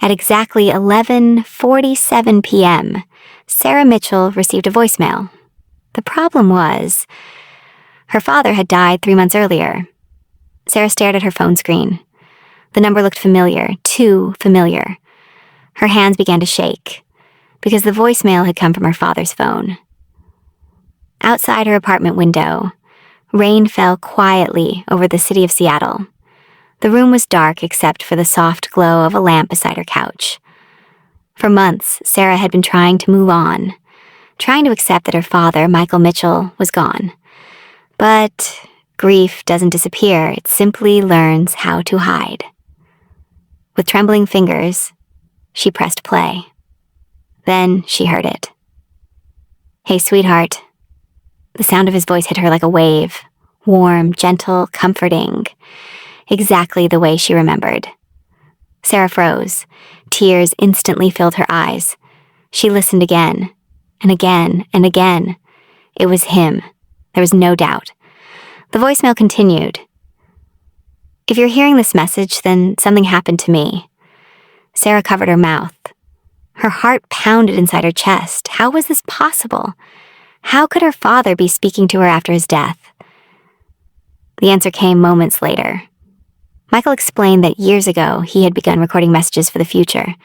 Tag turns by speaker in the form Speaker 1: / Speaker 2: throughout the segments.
Speaker 1: At exactly 11:47 p.m., Sarah Mitchell received a voicemail. The problem was, her father had died 3 months earlier. Sarah stared at her phone screen. The number looked familiar, too familiar. Her hands began to shake, because the voicemail had come from her father's phone. Outside her apartment window, rain fell quietly over the city of Seattle. The room was dark except for the soft glow of a lamp beside her couch. For months, Sarah had been trying to move on, trying to accept that her father, Michael Mitchell, was gone. But grief doesn't disappear, it simply learns how to hide. With trembling fingers, she pressed play. Then she heard it. "Hey, sweetheart." The sound of his voice hit her like a wave, warm, gentle, comforting, exactly the way she remembered. Sarah froze. Tears instantly filled her eyes. She listened again, and again, and again. It was him. There was no doubt. The voicemail continued. "If you're hearing this message, then something happened to me." Sarah covered her mouth. Her heart pounded inside her chest. How was this possible? How could her father be speaking to her after his death? The answer came moments later. Michael explained that years ago he had begun recording messages for the future.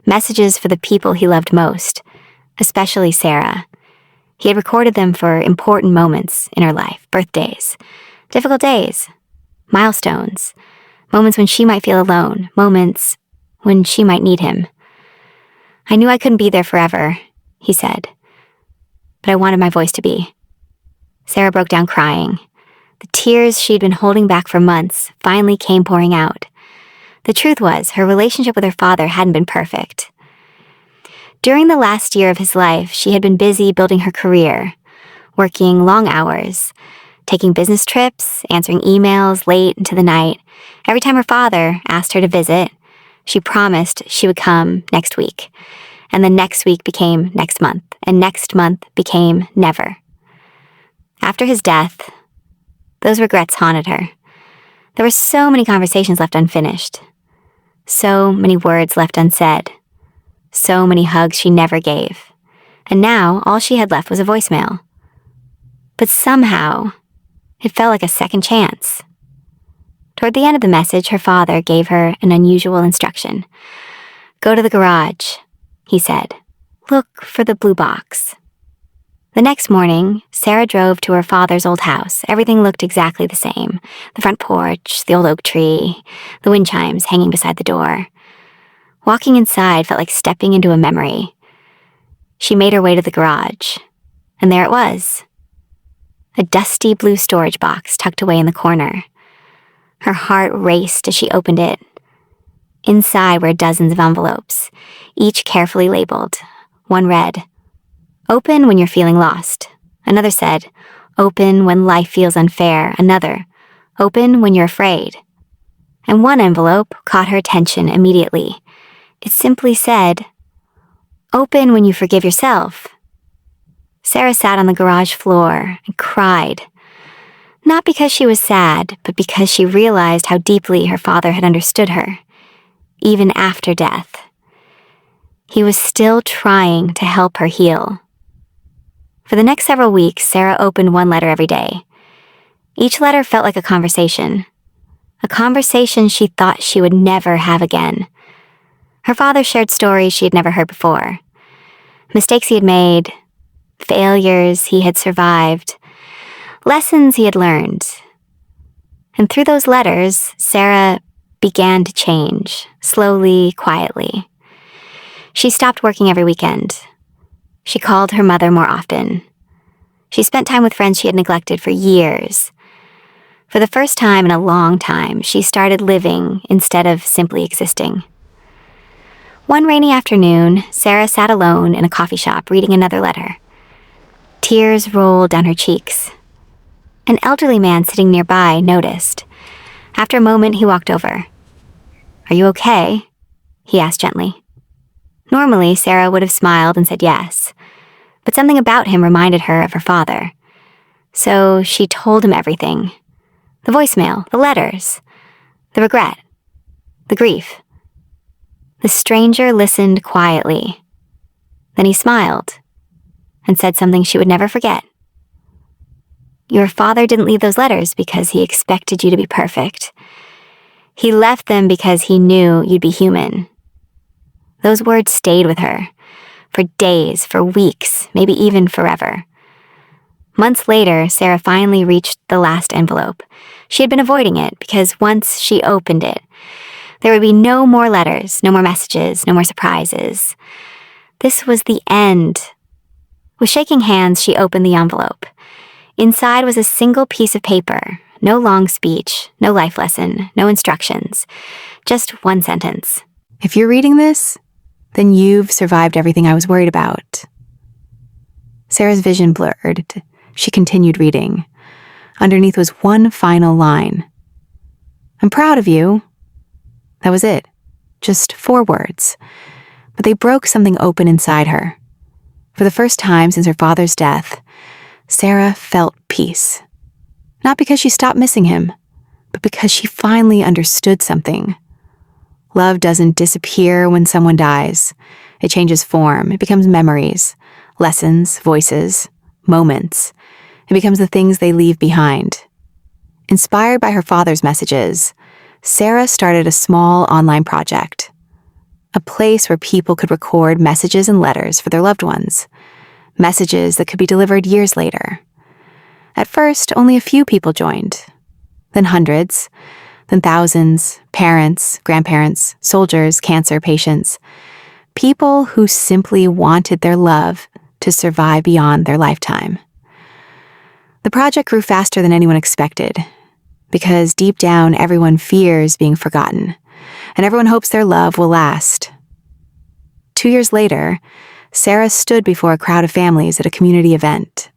Speaker 1: Messages for the people he loved most, especially Sarah. He had recorded them for important moments in her life, birthdays, difficult days, milestones, moments when she might feel alone, moments when she might need him. "I knew I couldn't be there forever," he said, "but I wanted my voice to be." Sarah broke down crying. The tears she'd been holding back for months finally came pouring out. The truth was, her relationship with her father hadn't been perfect. During the last year of his life, she had been busy building her career, working long hours, taking business trips, answering emails late into the night. Every time her father asked her to visit, she promised she would come next week. And then next week became next month, and next month became never. After his death, those regrets haunted her. There were so many conversations left unfinished, so many words left unsaid, so many hugs she never gave. And now all she had left was a voicemail. But somehow, it felt like a second chance. Toward the end of the message, her father gave her an unusual instruction. "Go to the garage," he said. "Look for the blue box." The next morning, Sarah drove to her father's old house. Everything looked exactly the same. The front porch, the old oak tree, the wind chimes hanging beside the door. Walking inside felt like stepping into a memory. She made her way to the garage, and there it was. A dusty blue storage box tucked away in the corner. Her heart raced as she opened it. Inside were dozens of envelopes, each carefully labeled. One read, "Open when you're feeling lost." Another said, "Open when life feels unfair." Another, "Open when you're afraid." And one envelope caught her attention immediately. It simply said, "Open when you forgive yourself." Sarah sat on the garage floor and cried. Not because she was sad, but because she realized how deeply her father had understood her, even after death. He was still trying to help her heal. For the next several weeks, Sarah opened one letter every day. Each letter felt like a conversation she thought she would never have again. Her father shared stories she had never heard before, mistakes he had made, failures he had survived, lessons he had learned. And through those letters, Sarah began to change, slowly, quietly. She stopped working every weekend. She called her mother more often. She spent time with friends she had neglected for years. For the first time in a long time, she started living instead of simply existing. One rainy afternoon, Sarah sat alone in a coffee shop reading another letter. Tears rolled down her cheeks. An elderly man sitting nearby noticed. After a moment, he walked over. "Are you okay?" he asked gently. Normally, Sarah would have smiled and said yes, but something about him reminded her of her father. So she told him everything. The voicemail, the letters, the regret, the grief. The stranger listened quietly. Then he smiled and said something she would never forget. Your father didn't leave those letters because he expected you to be perfect. He left them because he knew you'd be human. Those words stayed with her for days, for weeks, maybe even forever. Months later, Sarah finally reached the last envelope. She had been avoiding it because once she opened it, there would be no more letters, no more messages, no more surprises. This was the end. With shaking hands, she opened the envelope. Inside was a single piece of paper, no long speech, no life lesson, no instructions, just one sentence.
Speaker 2: If you're reading this, then you've survived everything I was worried about. Sarah's vision blurred. She continued reading. Underneath was one final line. I'm proud of you. That was it. Just 4 words. But they broke something open inside her. For the first time since her father's death, Sarah felt peace. Not because she stopped missing him, but because she finally understood something. Love doesn't disappear when someone dies. It changes form. It becomes memories, lessons, voices, moments. It becomes the things they leave behind. Inspired by her father's messages, Sarah started a small online project, a place where people could record messages and letters for their loved ones, messages that could be delivered years later. At first, only a few people joined, then hundreds, then thousands, parents, grandparents, soldiers, cancer patients, people who simply wanted their love to survive beyond their lifetime. The project grew faster than anyone expected, because deep down everyone fears being forgotten, and everyone hopes their love will last. 2 years later, Sarah stood before a crowd of families at a community event.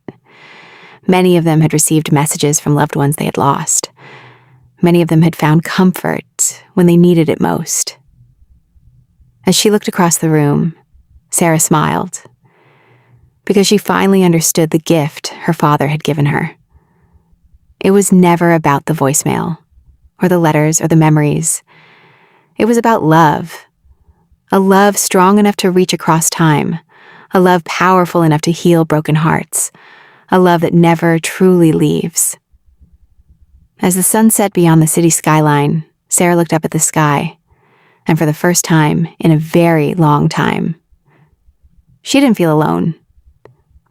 Speaker 2: Many of them had received messages from loved ones they had lost. Many of them had found comfort when they needed it most. As she looked across the room, Sarah smiled, because she finally understood the gift her father had given her. It was never about the voicemail, or the letters, or the memories. It was about love. A love strong enough to reach across time. A love powerful enough to heal broken hearts. A love that never truly leaves. As the sun set beyond the city skyline, Sarah looked up at the sky, and for the first time in a very long time, she didn't feel alone.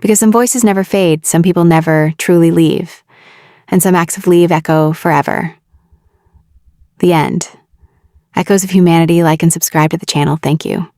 Speaker 2: Because some voices never fade, some people never truly leave, and some acts of leave echo forever. The end. Echoes of Humanity, like and subscribe to the channel. Thank you.